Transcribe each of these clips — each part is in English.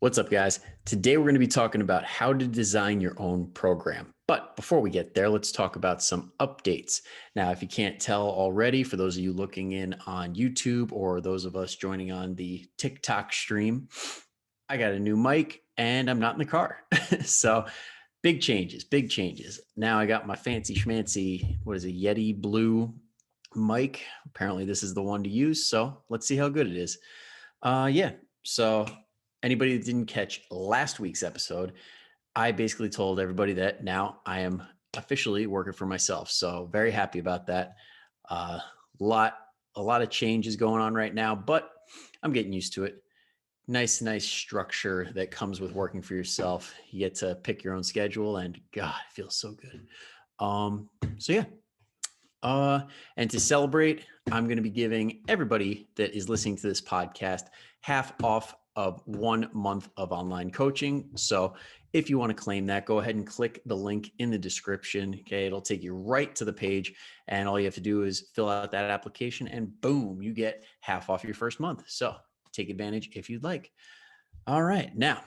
What's up, guys? Today we're going to be talking about how to design your own program. But before we get there, let's talk about some updates. Now, if you can't tell already, for those of you looking in on YouTube or those of us joining on the TikTok stream, I got a new mic and I'm not in the car. So big changes, big changes. Now I got my fancy schmancy, what is it, Yeti blue mic. Apparently this is the one to use. So let's see how good it is. So anybody that didn't catch last week's episode, I basically told everybody that now I am officially working for myself. So very happy about that. A lot of changes going on right now, but I'm getting used to it. Nice structure that comes with working for yourself. You get to pick your own schedule, and God, it feels so good. So yeah. And to celebrate, I'm going to be giving everybody that is listening to this podcast half off of 1 month of online coaching. So if you want to claim that, go ahead and click the link in the description. Okay. It'll take you right to the page. And all you have to do is fill out that application and boom, you get half off your first month. So take advantage if you'd like. All right. Now,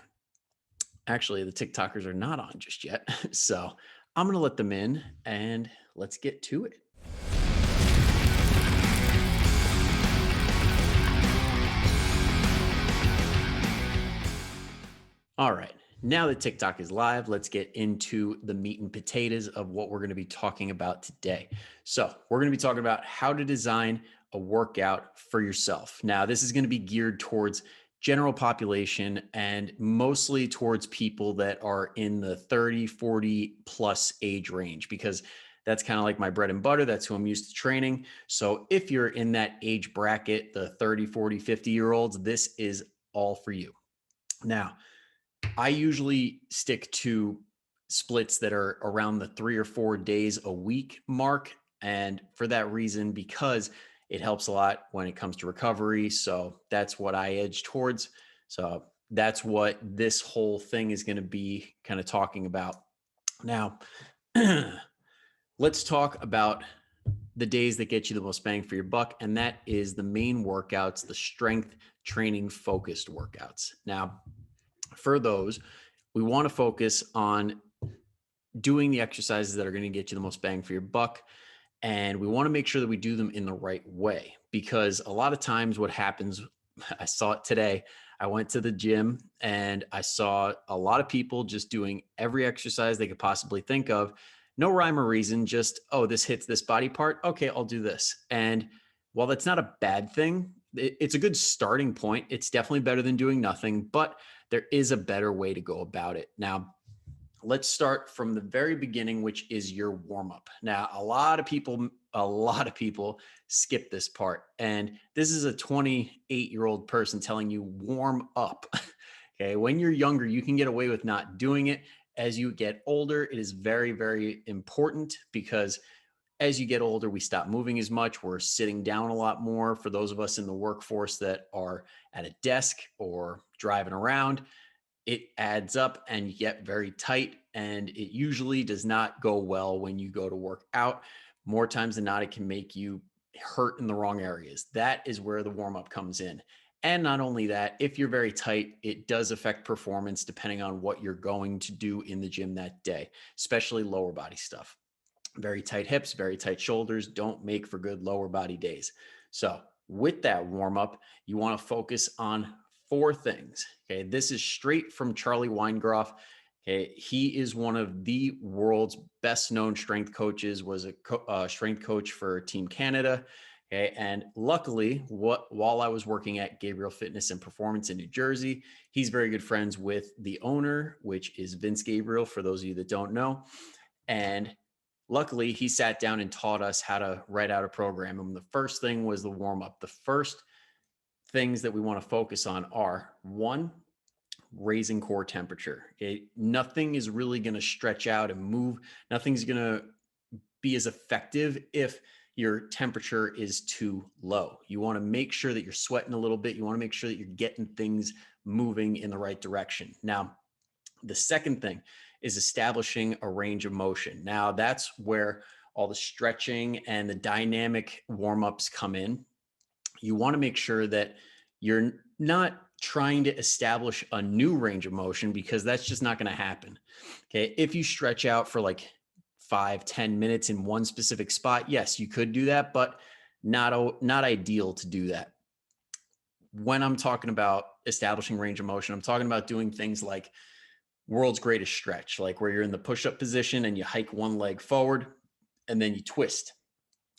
actually, the TikTokers are not on just yet. So I'm going to let them in and let's get to it. All right, now that TikTok is live, let's get into the meat and potatoes of what we're going to be talking about today. So we're going to be talking about how to design a workout for yourself. Now, this is going to be geared towards general population and mostly towards people that are in the 30, 40 plus age range, because that's kind of like my bread and butter. That's who I'm used to training. So if you're in that age bracket, the 30, 40, 50-year-olds, this is all for you. Now, I usually stick to splits that are around the 3 or 4 days a week mark. And for that reason, because it helps a lot when it comes to recovery. So that's what I edge towards. So that's what this whole thing is going to be kind of talking about. Now, let's talk about the days that get you the most bang for your buck. And that is the main workouts, the strength training focused workouts. Now, for those, we want to focus on doing the exercises that are going to get you the most bang for your buck. And we want to make sure that we do them in the right way, because a lot of times what happens, I saw it today. I went to the gym and I saw a lot of people just doing every exercise they could possibly think of. No rhyme or reason, just, oh, this hits this body part. Okay, I'll do this. And while that's not a bad thing, it's a good starting point. It's definitely better than doing nothing, but there is a better way to go about it. Now, let's start from the very beginning, which is your warm-up. Now, a lot of people skip this part. And this is a 28-year-old person telling you warm up. Okay. When you're younger, you can get away with not doing it. As you get older, it is very, very important, because as you get older, we stop moving as much. We're sitting down a lot more. For those of us in the workforce that are at a desk or driving around, it adds up and you get very tight, and it usually does not go well when you go to work out. More times than not, it can make you hurt in the wrong areas. That is where the warm-up comes in. And not only that, if you're very tight, it does affect performance depending on what you're going to do in the gym that day, especially lower body stuff. Very tight hips, very tight shoulders don't make for good lower body days. So with that warm up, you want to focus on 4 things. Okay. This is straight from Charlie Weingroff. Okay. He is one of the world's best known strength coaches, was a strength coach for Team Canada. Okay. And luckily, while I was working at Gabriel Fitness and Performance in New Jersey, he's very good friends with the owner, which is Vince Gabriel, for those of you that don't know. And luckily, he sat down and taught us how to write out a program. And the first thing was the warm-up. The first things that we want to focus on are, 1, raising core temperature. Okay? Nothing is really going to stretch out and move. Nothing's going to be as effective if your temperature is too low. You want to make sure that you're sweating a little bit. You want to make sure that you're getting things moving in the right direction. Now, the second thing is establishing a range of motion. Now, that's where all the stretching and the dynamic warm-ups come in. You want to make sure that you're not trying to establish a new range of motion, because that's just not going to happen. Okay. If you stretch out for like 5-10 minutes in one specific spot, yes, you could do that, but not ideal to do that. When I'm talking about establishing range of motion, I'm talking about doing things like world's greatest stretch, like where you're in the push-up position and you hike one leg forward and then you twist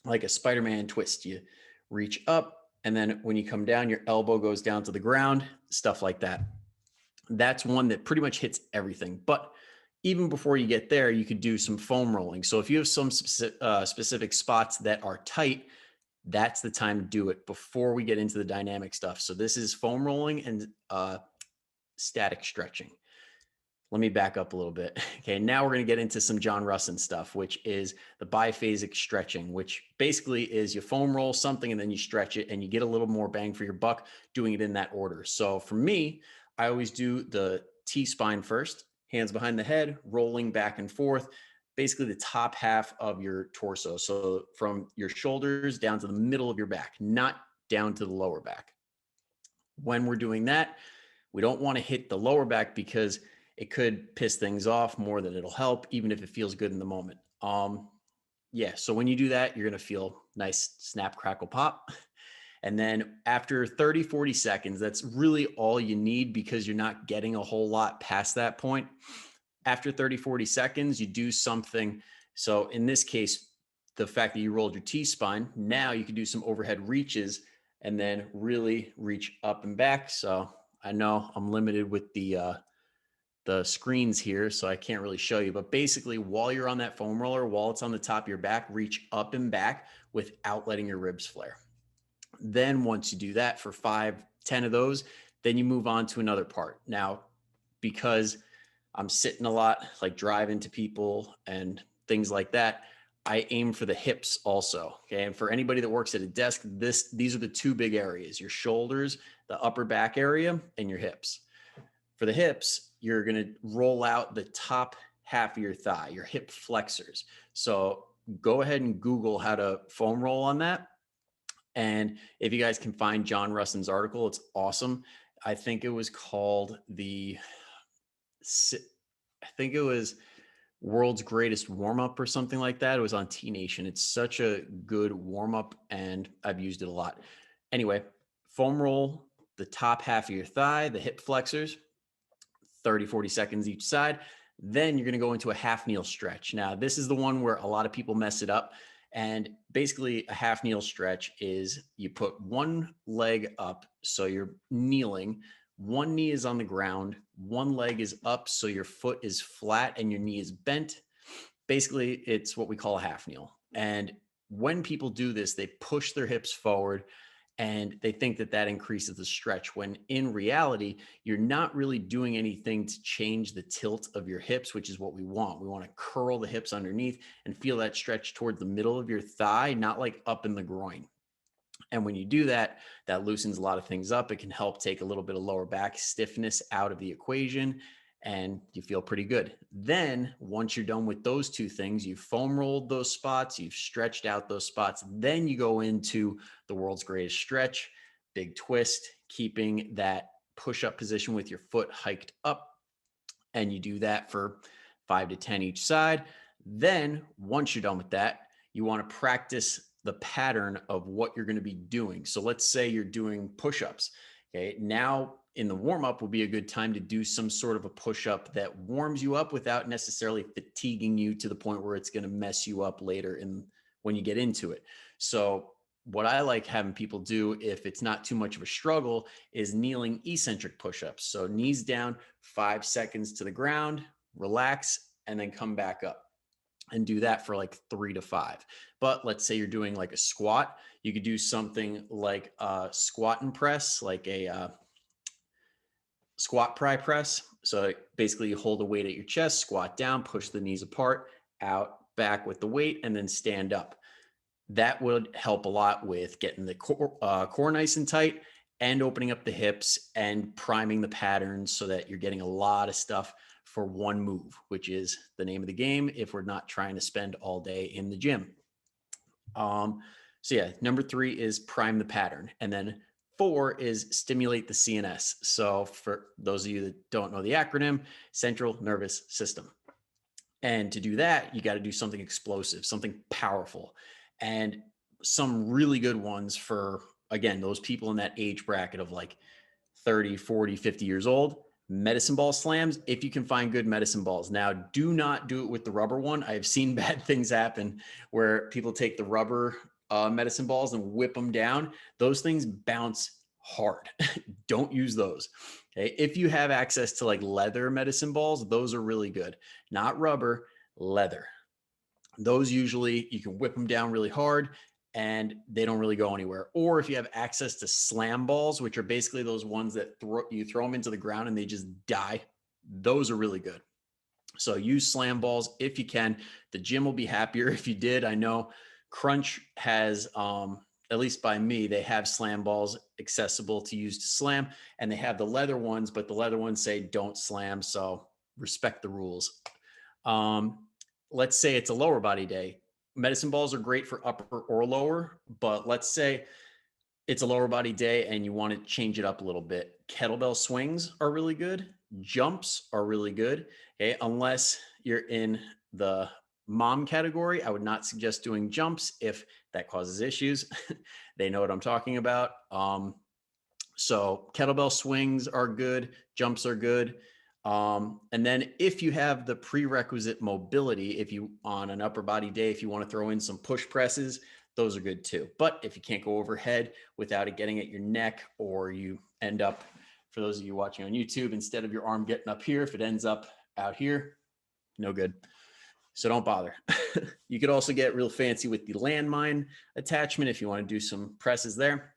like a Spider-Man twist. You reach up, and then when you come down, your elbow goes down to the ground, stuff like that. That's one that pretty much hits everything. But even before you get there, you could do some foam rolling. So if you have some specific spots that are tight, that's the time to do it before we get into the dynamic stuff. So this is foam rolling and static stretching. Let me back up a little bit. Okay, now we're going to get into some John Russin stuff, which is the biphasic stretching, which basically is you foam roll something and then you stretch it and you get a little more bang for your buck doing it in that order. So for me, I always do the T-spine first, hands behind the head, rolling back and forth, basically the top half of your torso. So from your shoulders down to the middle of your back, not down to the lower back. When we're doing that, we don't want to hit the lower back because it could piss things off more than it'll help, even if it feels good in the moment. Yeah, so when you do that, you're going to feel nice snap, crackle, pop. And then after 30-40 seconds, that's really all you need because you're not getting a whole lot past that point. After 30-40 seconds, you do something. So in this case, the fact that you rolled your T-spine, now you can do some overhead reaches and then really reach up and back. So I know I'm limited with the screens here, so I can't really show you, but basically while you're on that foam roller, while it's on the top of your back, reach up and back without letting your ribs flare. Then once you do that for 5-10 of those, then you move on to another part. Now, because I'm sitting a lot, like driving to people and things like that, I aim for the hips also. Okay. And for anybody that works at a desk, these are the two big areas: your shoulders, the upper back area, and your hips. For the hips, you're going to roll out the top half of your thigh, your hip flexors. So go ahead and Google how to foam roll on that. And if you guys can find John Russin's article, it's awesome. I think it was called I think it was World's Greatest Warm Up or something like that. It was on T Nation. It's such a good warm up and I've used it a lot. Anyway, foam roll the top half of your thigh, the hip flexors, 30-40 seconds each side. Then you're going to go into a half kneel stretch. Now, this is the one where a lot of people mess it up. And basically, a half kneel stretch is you put one leg up, so you're kneeling, one knee is on the ground, one leg is up, so your foot is flat and your knee is bent. Basically, it's what we call a half kneel. And when people do this, they push their hips forward and they think that that increases the stretch, when in reality, you're not really doing anything to change the tilt of your hips, which is what we want. We want to curl the hips underneath and feel that stretch toward the middle of your thigh, not like up in the groin. And when you do that, that loosens a lot of things up. It can help take a little bit of lower back stiffness out of the equation, and you feel pretty good. Then once you're done with those two things, you've foam rolled those spots, you've stretched out those spots, then you go into the world's greatest stretch, big twist, keeping that push-up position with your foot hiked up. And you do that for 5-10 each side. Then once you're done with that, you want to practice the pattern of what you're going to be doing. So let's say you're doing push-ups. Okay, now in the warm-up will be a good time to do some sort of a push-up that warms you up without necessarily fatiguing you to the point where it's going to mess you up later when you get into it. So what I like having people do, if it's not too much of a struggle, is kneeling eccentric push-ups. So knees down, 5 seconds to the ground, relax, and then come back up. And do that for like 3 to 5. But let's say you're doing like a squat, you could do something like a squat and press, like a squat pry press. So basically you hold a weight at your chest, squat down, push the knees apart, out, back with the weight, and then stand up. That would help a lot with getting the core nice and tight and opening up the hips and priming the patterns so that you're getting a lot of stuff for one move, which is the name of the game if we're not trying to spend all day in the gym. So yeah, number 3 is prime the pattern. And then 4 is stimulate the CNS. So for those of you that don't know the acronym, central nervous system. And to do that, you got to do something explosive, something powerful. And some really good ones for, again, those people in that age bracket of like 30, 40, 50 years old, medicine ball slams, if you can find good medicine balls. Now, do not do it with the rubber one. I've seen bad things happen where people take the rubber medicine balls and whip them down. Those things bounce hard. Don't use those. Okay. If you have access to like leather medicine balls, those are really good. Not rubber, leather. Those usually you can whip them down really hard and they don't really go anywhere. Or if you have access to slam balls, which are basically those ones that you throw them into the ground and they just die, those are really good. So use slam balls if you can. The gym will be happier if you did. I know Crunch has, at least by me, they have slam balls accessible to use to slam, and they have the leather ones, but the leather ones say don't slam. So respect the rules. Let's say it's a lower body day. Medicine balls are great for upper or lower, but let's say it's a lower body day and you want to change it up a little bit. Kettlebell swings are really good. Jumps are really good. Okay. Unless you're in the mom category, I would not suggest doing jumps if that causes issues. They know what I'm talking about. So kettlebell swings are good. Jumps are good. And then if you have the prerequisite mobility, if you on an upper body day, if you want to throw in some push presses, those are good too. But if you can't go overhead without it getting at your neck, or you end up, for those of you watching on YouTube, instead of your arm getting up here, if it ends up out here, no good. So don't bother. You could also get real fancy with the landmine attachment if you want to do some presses there.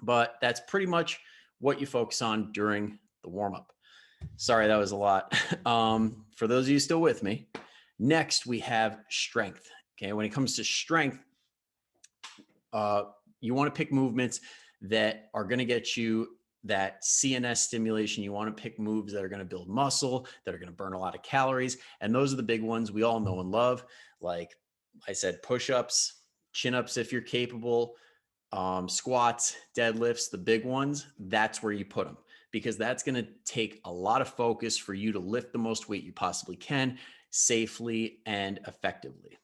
But that's pretty much what you focus on during the warm-up. Sorry, that was a lot. For those of you still with me, next we have strength. Okay, when it comes to strength, you want to pick movements that are going to get you that CNS stimulation. You want to pick moves that are going to build muscle, that are going to burn a lot of calories. And those are the big ones we all know and love. Like I said, push-ups, chin-ups if you're capable, squats, deadlifts, the big ones, that's where you put them, because that's going to take a lot of focus for you to lift the most weight you possibly can safely and effectively.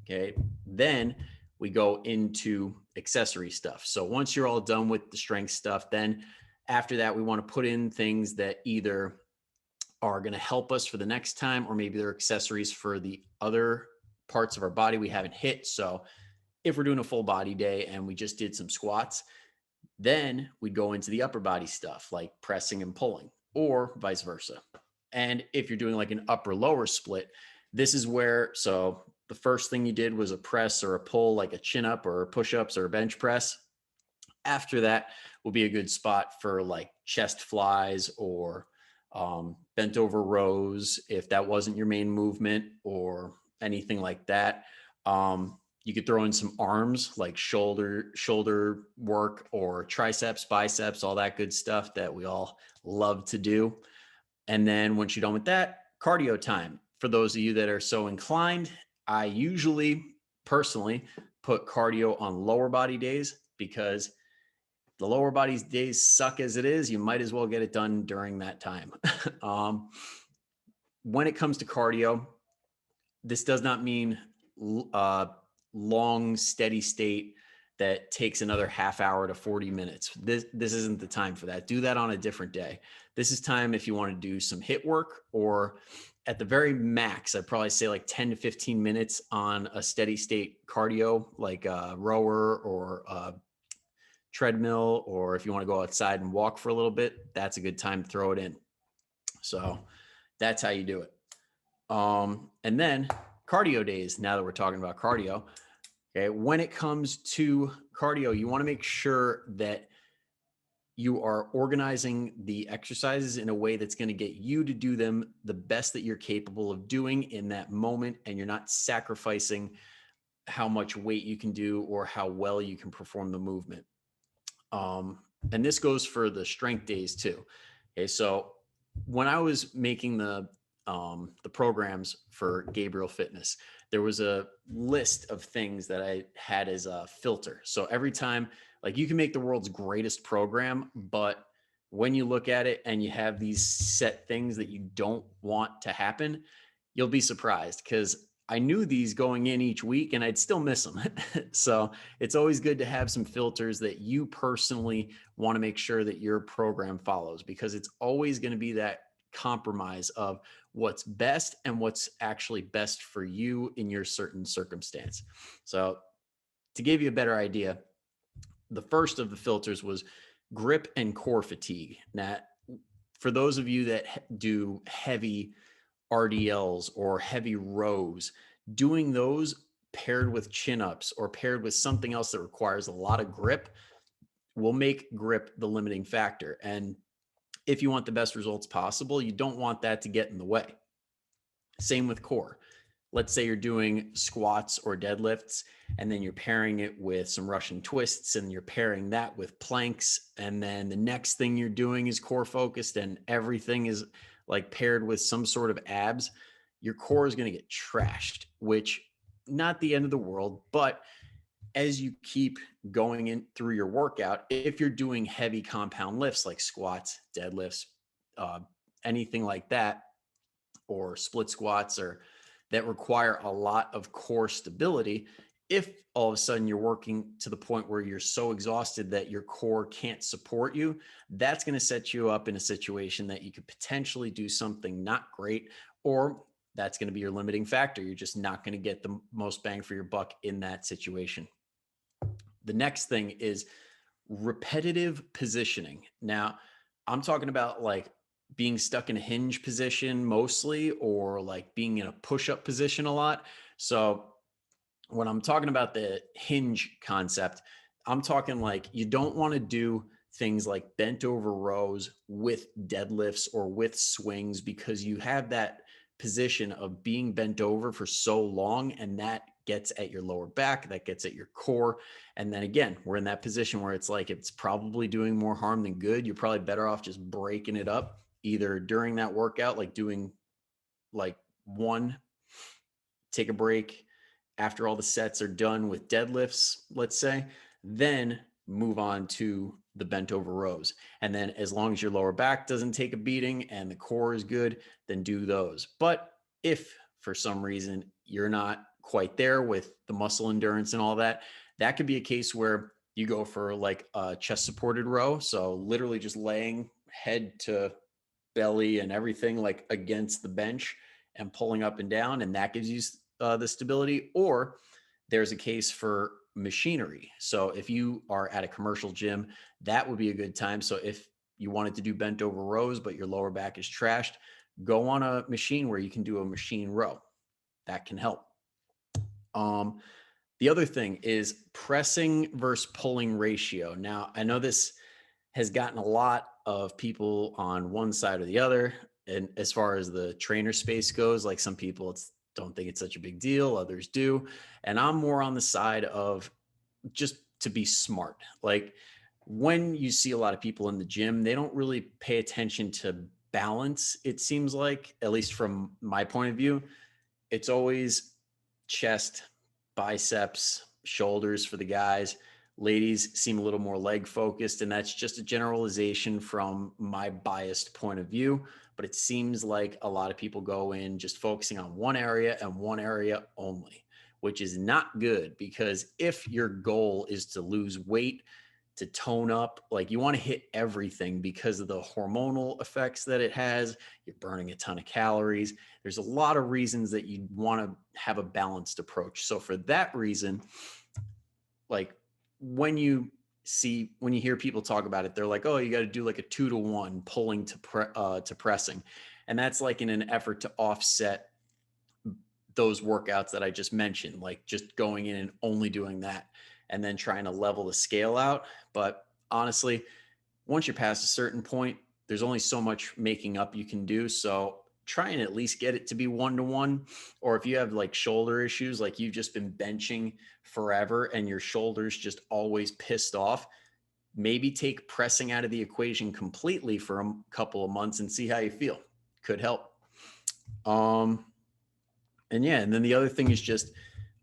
Okay. Then we go into accessory stuff. So once you're all done with the strength stuff, then after that, we want to put in things that either are going to help us for the next time, or maybe they're accessories for the other parts of our body we haven't hit. So if we're doing a full body day and we just did some squats, then we'd go into the upper body stuff like pressing and pulling, or vice versa. And if you're doing like an upper lower split, this is where, so the first thing you did was a press or a pull, like a chin up or push-ups or a bench press. After that will be a good spot for like chest flies or bent over rows, if that wasn't your main movement or anything like that. You could throw in some arms like shoulder work or triceps, biceps, all that good stuff that we all love to do. And then once you're done with that, cardio time. For those of you that are so inclined, I usually personally put cardio on lower body days, because the lower body days suck as it is. You might as well get it done during that time. When it comes to cardio, this does not mean long, steady state that takes another half hour to 40 minutes. This isn't the time for that. Do that on a different day. This is time if you want to do some HIIT work, or at the very max, I'd probably say like 10 to 15 minutes on a steady state cardio, like a rower or a treadmill, or if you want to go outside and walk for a little bit, that's a good time to throw it in. So that's how you do it. And then cardio days, now that we're talking about cardio, okay, when it comes to cardio, you want to make sure that you are organizing the exercises in a way that's going to get you to do them the best that you're capable of doing in that moment, and you're not sacrificing how much weight you can do or how well you can perform the movement. And this goes for the strength days too. Okay, so when I was making the programs for Gabriel Fitness, there was a list of things that I had as a filter. So every time Like you can make the world's greatest program, but when you look at it and you have these set things that you don't want to happen, you'll be surprised because I knew these going in each week and I'd still miss them. So it's always good to have some filters that you personally want to make sure that your program follows, because it's always going to be that compromise of what's best and what's actually best for you in your certain circumstance. So to give you a better idea, the first of the filters was grip and core fatigue. Now, for those of you that do heavy RDLs or heavy rows, doing those paired with chin ups or paired with something else that requires a lot of grip will make grip the limiting factor. And if you want the best results possible, you don't want that to get in the way. Same with core. Let's say you're doing squats or deadlifts, and then you're pairing it with some Russian twists, and you're pairing that with planks. And then the next thing you're doing is core focused, and everything is like paired with some sort of abs. Your core is going to get trashed, which not the end of the world, but as you keep going in through your workout, if you're doing heavy compound lifts like squats, deadlifts, uh, anything like that, or split squats, or that require a lot of core stability, if all of a sudden you're working to the point where you're so exhausted that your core can't support you, that's going to set you up in a situation that you could potentially do something not great, or that's going to be your limiting factor. You're just not going to get the most bang for your buck in that situation. The next thing is repetitive positioning. Now, I'm talking about like being stuck in a hinge position mostly, or like being in a push-up position a lot. So when I'm talking about the hinge concept, I'm talking like you don't want to do things like bent over rows with deadlifts or with swings, because you have that position of being bent over for so long, and that gets at your lower back, that gets at your core. And then again, we're in that position where it's like it's probably doing more harm than good. You're probably better off just breaking it up either during that workout, like doing like one, take a break after all the sets are done with deadlifts, let's say, then move on to the bent over rows. And then as long as your lower back doesn't take a beating and the core is good, then do those. But if for some reason you're not quite there with the muscle endurance and all that, that could be a case where you go for like a chest supported row. So literally just laying head to belly and everything like against the bench and pulling up and down, and that gives you the stability. Or there's a case for machinery. So if you are at a commercial gym, that would be a good time. So if you wanted to do bent over rows, but your lower back is trashed, go on a machine where you can do a machine row. That can help. The other thing is pressing versus pulling ratio. Now, I know this has gotten a lot of people on one side or the other. And as far as the trainer space goes, like some people don't think it's such a big deal, others do. And I'm more on the side of just to be smart. Like when you see a lot of people in the gym, they don't really pay attention to balance. It seems like, at least from my point of view, it's always chest, biceps, shoulders for the guys. Ladies seem a little more leg focused, and that's just a generalization from my biased point of view. But it seems like a lot of people go in just focusing on one area and one area only, which is not good, because if your goal is to lose weight, to tone up, like you want to hit everything because of the hormonal effects that it has. You're burning a ton of calories. There's a lot of reasons that you want to have a balanced approach. So for that reason, like when you hear people talk about it, they're like, oh, you got to do like a 2-to-1 pulling to pressing. And that's like in an effort to offset those workouts that I just mentioned, like just going in and only doing that and then trying to level the scale out. But honestly, once you're past a certain point, there's only so much making up you can do. So try and at least get it to be 1-to-1. Or if you have like shoulder issues, like you've just been benching forever and your shoulders just always pissed off, maybe take pressing out of the equation completely for a couple of months and see how you feel. Could help. And yeah, and then the other thing is just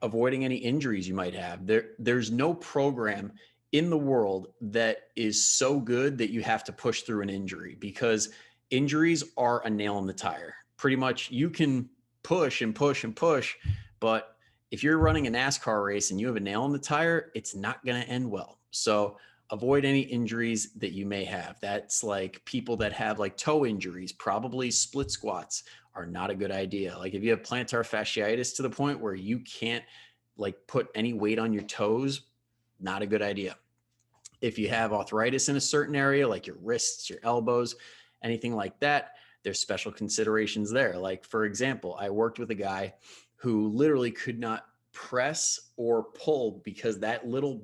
avoiding any injuries you might have. There's no program in the world that is so good that you have to push through an injury, because injuries are a nail in the tire. Pretty much you can push and push and push, but if you're running a NASCAR race and you have a nail in the tire, it's not going to end well. So avoid any injuries that you may have. That's like people that have like toe injuries, probably split squats are not a good idea. Like if you have plantar fasciitis to the point where you can't like put any weight on your toes, not a good idea. If you have arthritis in a certain area, like your wrists, your elbows, anything like that, there's special considerations there. Like, for example, I worked with a guy who literally could not press or pull because that little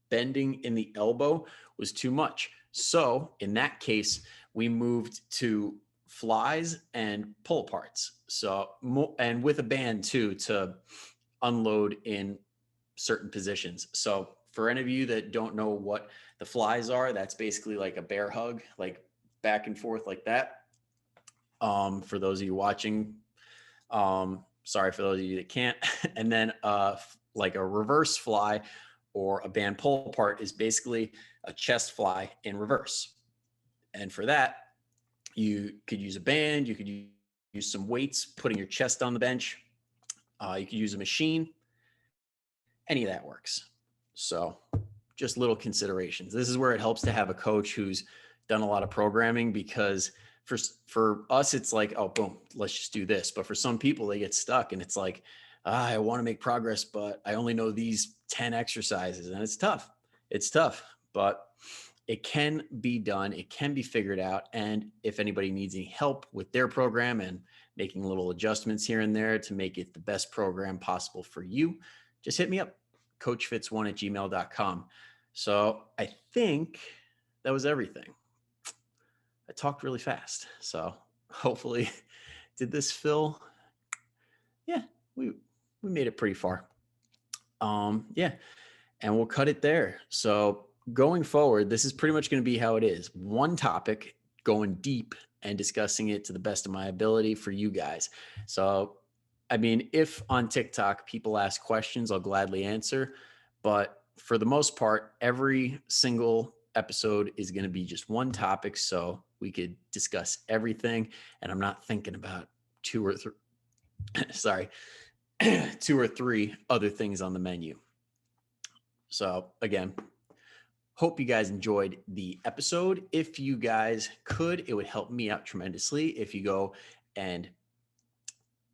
bending in the elbow was too much. So, in that case, we moved to flies and pull parts. So, and with a band too to unload in certain positions. So for any of you that don't know what the flies are, that's basically like a bear hug, like back and forth like that. For those of you watching, sorry for those of you that can't. And then like a reverse fly or a band pull part is basically a chest fly in reverse. And for that, you could use a band, you could use some weights, putting your chest on the bench. You could use a machine. Any of that works. So just little considerations. This is where it helps to have a coach who's done a lot of programming, because for us, it's like, oh, boom, let's just do this. But for some people, they get stuck and it's like, I want to make progress, but I only know these 10 exercises, and it's tough. It's tough, but it can be done. It can be figured out. And if anybody needs any help with their program and making little adjustments here and there to make it the best program possible for you, just hit me up, coachfits1@gmail.com. So I think that was everything. I talked really fast. So hopefully, did this fill? Yeah, we made it pretty far. Yeah, and we'll cut it there. So going forward, this is pretty much going to be how it is. One topic, going deep and discussing it to the best of my ability for you guys. So, I mean, if on TikTok people ask questions, I'll gladly answer. But for the most part, every single episode is going to be just one topic. So we could discuss everything. And I'm not thinking about two or three, sorry, 2 or 3 other things on the menu. So again, hope you guys enjoyed the episode. If you guys could, it would help me out tremendously if you go and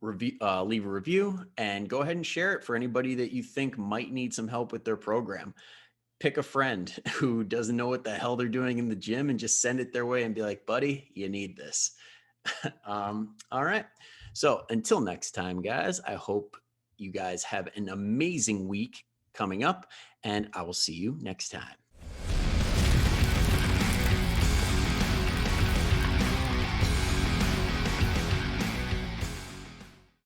leave a review and go ahead and share it for anybody that you think might need some help with their program. Pick a friend who doesn't know what the hell they're doing in the gym and just send it their way and be like, buddy, you need this. All right. So until next time, guys, I hope you guys have an amazing week coming up, and I will see you next time.